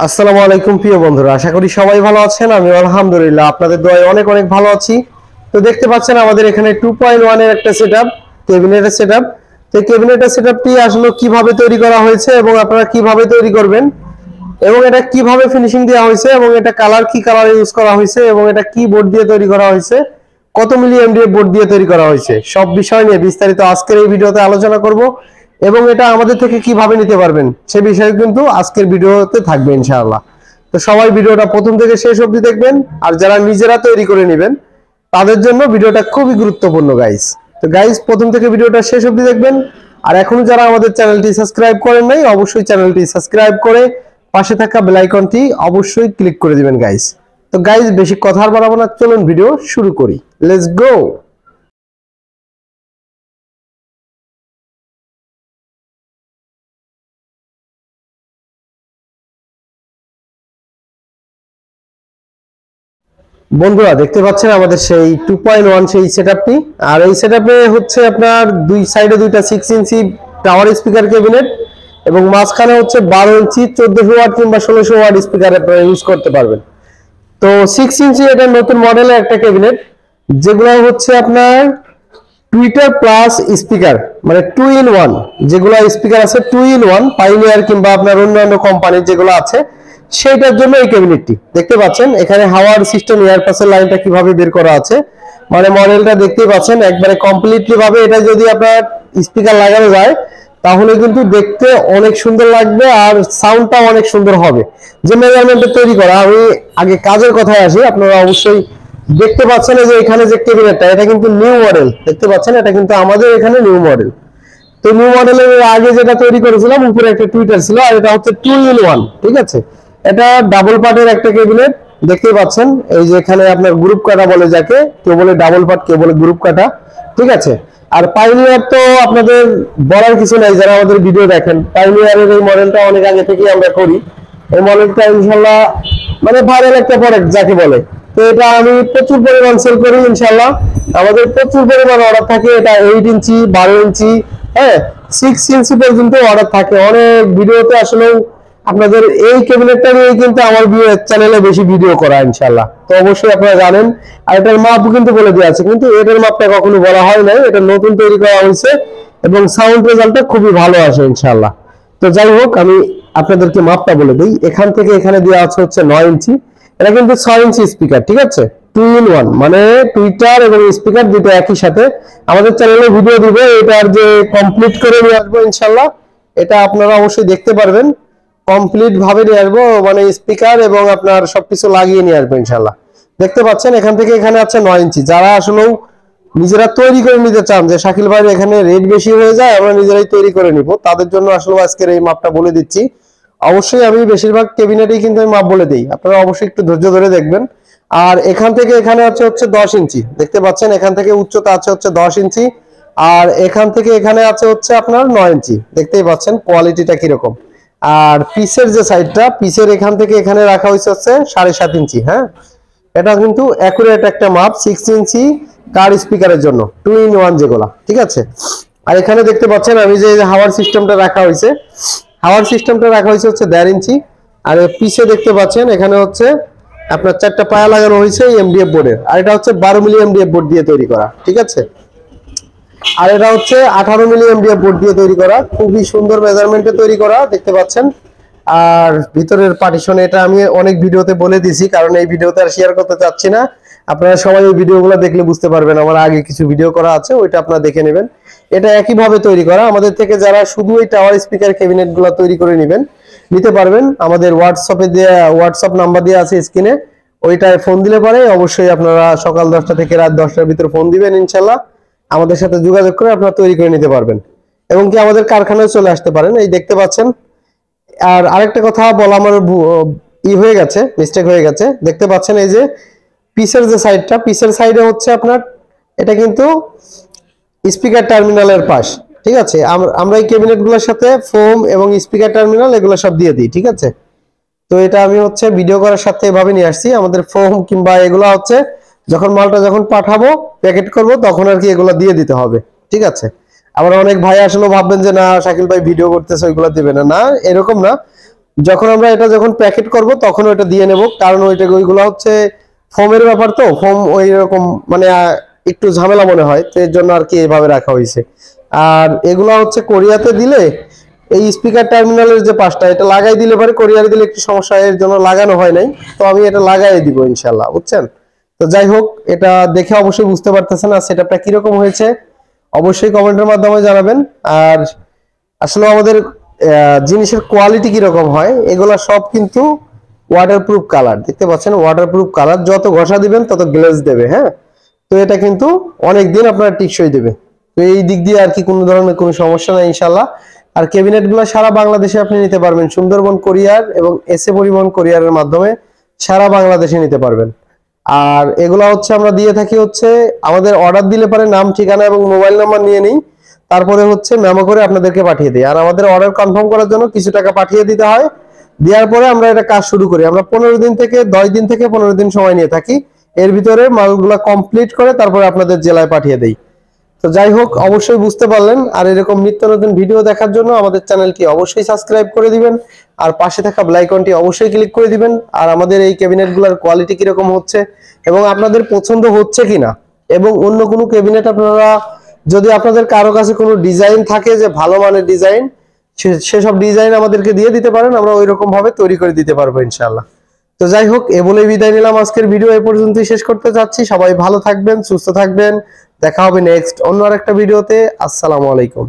আসসালামু আলাইকুম প্রিয় বন্ধুরা, আশা করি সবাই ভালো আছেন। আমি আলহামদুলিল্লাহ আপনাদের দোয়ায় অনেক অনেক ভালো আছি। তো দেখতে পাচ্ছেন আমাদের এখানে 2.1 এর একটা সেটআপ, ক্যাবিনেটের সেটআপ। তো ক্যাবিনেটের সেটআপটি আসলে কিভাবে তৈরি করা হয়েছে এবং আপনারা কিভাবে তৈরি করবেন এবং এটা কিভাবে ফিনিশিং দেওয়া হয়েছে এবং এটা কালার কি কালার ইউজ করা হয়েছে এবং এটা কি বোর্ড দিয়ে তৈরি করা হয়েছে, কত মিলি এমডিএফ বোর্ড দিয়ে তৈরি করা হয়েছে, সব বিষয় নিয়ে বিস্তারিত আজকের এই ভিডিওতে আলোচনা করব এবং এটা আমাদের থেকে কিভাবে নিতে পারবেন সে বিষয়ে কিন্তু আজকের ভিডিওতে থাকবে ইনশাআল্লাহ। তো সবাই ভিডিওটা প্রথম থেকে শেষ অবধি দেখবেন, আর যারা নিজেরা তৈরি করে নেবেন তাদের জন্য ভিডিওটা খুবই গুরুত্বপূর্ণ গাইস। তো গাইস প্রথম থেকে ভিডিওটা শেষ অবধি দেখবেন। আর এখনো যারা আমাদের চ্যানেলটি সাবস্ক্রাইব করেন নাই অবশ্যই চ্যানেলটি সাবস্ক্রাইব করে পাশে থাকা বেল আইকনটি অবশ্যই ক্লিক করে দিবেন গাইস। তো গাইস বেশি কথা আর বাড়াবো না, চলুন ভিডিও শুরু করি। Let's go. বন্ধুরা দেখতে পাচ্ছেন আমাদের সেই 2.1 সেই সেটআপটি। আর এই সেটআপে হচ্ছে আপনার দুই সাইডে দুইটা 6 ইঞ্চি টাওয়ার স্পিকার ক্যাবিনেট এবং মাঝখানে হচ্ছে 12 ইঞ্চি 1400 ওয়াট কিংবা 1600 ওয়াট স্পিকার আপনারা ইউজ করতে পারবেন। তো 6 ইঞ্চি এটা নতুন মডেলের একটা ক্যাবিনেট, যেগুলো হচ্ছে আপনার টুইটার প্লাস স্পিকার, মানে 2 ইন 1। যেগুলো স্পিকার আছে 2 ইন 1 পাইনিয়ার কিংবা আপনার অন্যান্য কোম্পানির যেগুলো আছে সেটার জন্য এই ক্যাবিনেটটি দেখতে পাচ্ছেন। এখানে হাওয়ার সিস্টেম এয়ার পাসের লাইনটা কিভাবে বের করা আছে, মানে মডেলটা দেখতেই পাচ্ছেন একবারে কমপ্লিটলি ভাবে। এটা যদি আপনার স্পিকার লাগানো যায় তাহলে কিন্তু দেখতে অনেক সুন্দর লাগবে আর সাউন্ডটা অনেক সুন্দর হবে। যে মেজারমেন্টে তৈরি করা, আমি আগে কাজের কথায় আসি। আপনারা অবশ্যই দেখতে পাচ্ছেন যে এখানে যে ক্যাবিনেটটা এটা কিন্তু নিউ মডেল, দেখতে পাচ্ছেন এটা কিন্তু আমাদের এখানে নিউ মডেল। তো নিউ মডেলের আগে যেটা তৈরি করেছিলাম উপরে একটা টুইটার ছিল, আর এটা হচ্ছে 2 ইন 1। ঠিক আছে, এটা ডাবল পার্টের একটা ক্যাবিনেট দেখতেই পাচ্ছেন। এই যে এখানে আপনার গ্রুপ কাটা বলে, যাকে কেউ বলে ডাবল পার্ট কেউ বলে গ্রুপ কাটা। ঠিক আছে, আর পাইনিয়ার তো আপনাদের বলার কিছু নাই, যারা আমাদের ভিডিও দেখেন পাইনিয়ারের এই মডেলটা অনেক আগে থেকেই আমরা করি। এই মডেলটা ইনশাল্লাহ মানে ভাইরাল একটা প্রোডাক্ট যাকে বলে। তো এটা আমি প্রচুর পরিমাণ সেল করি ইনশাল্লাহ। আমাদের প্রচুর পরিমাণ অর্ডার থাকে। এটা 8 ইঞ্চি 12 ইঞ্চি, হ্যাঁ 6 ইঞ্চি পর্যন্ত অর্ডার থাকে। অনেক ভিডিওতে আসলে আপনাদের এই ক্যাবিনেটটা নিয়ে কিন্তু আমার চ্যানেলে বেশি ভিডিও করা ইনশাল্লাহ। তো অবশ্যই আপনারা জানেন। আর এটার মাপ কিন্তু বলে দেওয়া আছে, কিন্তু এটার মাপটা কখনো বলা হয় নাই, এটা নতুন তৈরি করা হয়েছে এবং সাউন্ড রেজাল্টটা খুবই ভালো আসে ইনশাল্লাহ। তো যাই হোক আমি আপনাদেরকে মাপটা বলে দিই। এখান থেকে এখানে দেওয়া আছে হচ্ছে 9 ইঞ্চি। এটা কিন্তু 6 ইঞ্চি স্পিকার। ঠিক আছে, 2 ইন 1 মানে টুইটার এবং স্পিকার দুটো একই সাথে। আমাদের চ্যানেলে ভিডিও দিব এটার যে কমপ্লিট করে নিয়ে আসবো ইনশাল্লাহ। এটা আপনারা অবশ্যই দেখতে পারবেন, কমপ্লিট ভাবে নিয়ে আসবো, মানে স্পিকার এবং আপনার সবকিছু লাগিয়ে নিয়ে আসবো ইনশাল্লাহ। দেখতে পাচ্ছেন এখান থেকে এখানে আছে 9 ইঞ্চি। যারা আসলেও নিজেরা তৈরি করে নিতে চান যে শাকিল ভাই এখানে রেট বেশি হয়ে যায় আমরা নিজেরাই তৈরি করে নিব, তাদের জন্য আসলে আজকের এই মাপটা বলে দিচ্ছি। অবশ্যই আমি বেশিরভাগ ক্যাবিনেটেই কিন্তু আমি মাপ বলে দিই, আপনারা অবশ্যই একটু ধৈর্য ধরে দেখবেন। আর এখান থেকে এখানে হচ্ছে 10 ইঞ্চি, দেখতে পাচ্ছেন এখান থেকে উচ্চতা আছে হচ্ছে 10 ইঞ্চি। আর এখান থেকে এখানে আছে হচ্ছে আপনার 9 ইঞ্চি, দেখতেই পাচ্ছেন কোয়ালিটিটা কিরকম। আর পিসের যে সাইডটা, পিসের এখান থেকে এখানে রাখা হয়েছে হচ্ছে 7.5 ইঞ্চি। হ্যাঁ, এটা কিন্তু অ্যাকুরেট একটা মাপ 6 ইঞ্চি কার স্পিকারের জন্য 2 ইন 1 যেগুলা। ঠিক আছে, আর এখানে দেখতে পাচ্ছেন আমি যে হাওয়ার সিস্টেমটা রাখা হয়েছে, হাওয়ার সিস্টেমটা রাখা হয়েছে হচ্ছে 1.5 ইঞ্চি। আর পিছে দেখতে পাচ্ছেন এখানে হচ্ছে আপনার 4টা পায়া লাগানো হয়েছে এমডিএফ বোর্ডের, আর এটা হচ্ছে 12 মিলি এমডিএফ বোর্ড দিয়ে তৈরি করা। ঠিক আছে, আর এটা হচ্ছে 18 মিলি এমডিএফ বোর্ড দিয়ে তৈরি করা, খুবই সুন্দর মেজারমেন্টে তৈরি করা দেখতে পাচ্ছেন। আর ভিতরের পার্টিশন এটা আমি অনেক ভিডিওতে বলে দিয়েছি, কারণ এই ভিডিওতে আর শেয়ার করতে চাচ্ছি না। আপনারা সবাই ওই ভিডিওগুলো দেখলে বুঝতে পারবেন, আমার আগে কিছু ভিডিও করা আছে ওইটা আপনারা দেখে নেবেন। এটা একইভাবে তৈরি করা। আমাদের থেকে যারা শুধু এই টাওয়ার স্পিকার ক্যাবিনেটগুলো তৈরি করে নিতে পারবেন, আমাদের হোয়াটসঅ্যাপে দেওয়া হোয়াটসঅ্যাপ নাম্বার দেওয়া আছে স্ক্রিনে, ওইটায় ফোন দিলে পরে অবশ্যই আপনারা সকাল 10টা থেকে রাত 10টার ভিতরে ফোন দিবেন ইনশাল্লাহ। আমাদের সাথে যোগাযোগ করে আপনারা তৈরি করে নিতে পারবেন এবং কি আমাদের কারখানায় চলে আসতে পারেন। এই দেখতে পাচ্ছেন। আর আরেকটা কথা বলা আমার হয়ে গেছে, মিস্টেক হয়ে গেছে। দেখতে পাচ্ছেন এই যে পিসের যে সাইডটা, পিসের সাইডে হচ্ছে আপনার এটা কিন্তু স্পিকার টার্মিনালের পাশ। ঠিক আছে, আমরা এই ক্যাবিনেটগুলোর সাথে ফোম এবং স্পিকার টার্মিনাল এগুলো সব দিয়ে দিই। ঠিক আছে, তো এটা আমি হচ্ছে ভিডিও করার সাথে এভাবে নিয়ে আসছি। আমাদের ফোম কিংবা এগুলো হচ্ছে যখন মালটা যখন পাঠাবো প্যাকেট করব তখন আর কি এগুলো দিয়ে দিতে হবে। ঠিক আছে, আবার অনেক ভাই আসলে ভাববেন যে না শাকিল ভাই ভিডিও করতেছে ওইগুলো দিবে না, না এরকম না। যখন আমরা এটা যখন প্যাকেট করব তখন ওইটা দিয়ে নেব, কারণ ওইগুলো হচ্ছে ফোমের ব্যাপার, তো ফোম ওই রকম মানে একটু ঝামেলা মনে হয়, তো এর জন্য আর কি এইভাবে রাখা হয়েছে। আর এগুলো হচ্ছে কোরিয়াতে দিলে এই স্পিকার টার্মিনালের যে পাশটা এটা লাগাই দিলে পরে কোরিয়ারে দিলে একটু সমস্যা, এর জন্য লাগানো হয় নাই, তো আমি এটা লাগাই দিব ইনশাল্লাহ, বুঝছেন? তো যাই হোক, এটা দেখে অবশ্যই বুঝতে পারতেছেন আর সেটআপটা কিরকম হয়েছে অবশ্যই কমেন্টের মাধ্যমে জানাবেন। আর আসলে আমাদের জিনিসের কোয়ালিটি কিরকম হয় এগুলা সব কিন্তু ওয়াটারপ্রুফ কালার, দেখতে পাচ্ছেন ওয়াটারপ্রুফ কালার, যত ঘষা দিবেন তত গ্লেজ দেবে। হ্যাঁ, তো এটা কিন্তু অনেক দিন আপনার টিকসই দেবে। তো এই দিক দিয়ে আর কি কোনো ধরনের কোনো সমস্যা নাই ইনশাল্লাহ। আর ক্যাবিনেট গুলো সারা বাংলাদেশে আপনি নিতে পারবেন, সুন্দরবন কোরিয়ার এবং এসএ পরিবহন কোরিয়ারের মাধ্যমে সারা বাংলাদেশে নিতে পারবেন। আর এগুলা হচ্ছে আমরা দিয়ে থাকি হচ্ছে আমাদের অর্ডার দিলে পরে নাম, ঠিকানা এবং মোবাইল নাম্বার নিয়ে নিই, তারপরে হচ্ছে মেমো করে আপনাদেরকে পাঠিয়ে দিই। আর আমাদের অর্ডার কনফার্ম করার জন্য কিছু টাকা পাঠিয়ে দিতে হয়, দেওয়ার পরে আমরা এটা কাজ শুরু করি। আমরা 15 দিন থেকে 10 দিন থেকে 15 দিন সময় নিয়ে থাকি, এর ভিতরে মালগুলা কমপ্লিট করে তারপরে আপনাদের জেলায় পাঠিয়ে দেই। তো যাই হোক, অবশ্যই বুঝতে পারলেন। আর এরকম নিত্য নতুন ভিডিও দেখার জন্য আমাদের চ্যানেলটি অবশ্যই সাবস্ক্রাইব করে দিবেন, আর পাশে থাকা বেল আইকনটি অবশ্যই ক্লিক করে দিবেন। আর আমাদের এই ক্যাবিনেটগুলোর কোয়ালিটি কিরকম হচ্ছে এবং আপনাদের পছন্দ হচ্ছে কিনা, এবং অন্য কোনো ক্যাবিনেট আপনারা যদি আপনাদের কারো কাছে কোনো ডিজাইন থাকে যে ভালো মানের ডিজাইন, সেসব ডিজাইন আমাদেরকে দিয়ে দিতে পারেন, আমরা ওই রকম ভাবে তৈরি করে দিতে পারবো ইনশাআল্লাহ। তো যাই হোক, এ বলেই বিদায় নিলাম, আজকের ভিডিও এ পর্যন্তই শেষ করতে যাচ্ছি। সবাই ভালো থাকবেন, সুস্থ থাকবেন, দেখা হবে নেক্সট অন্য আরেকটা ভিডিওতে। আসসালামু আলাইকুম।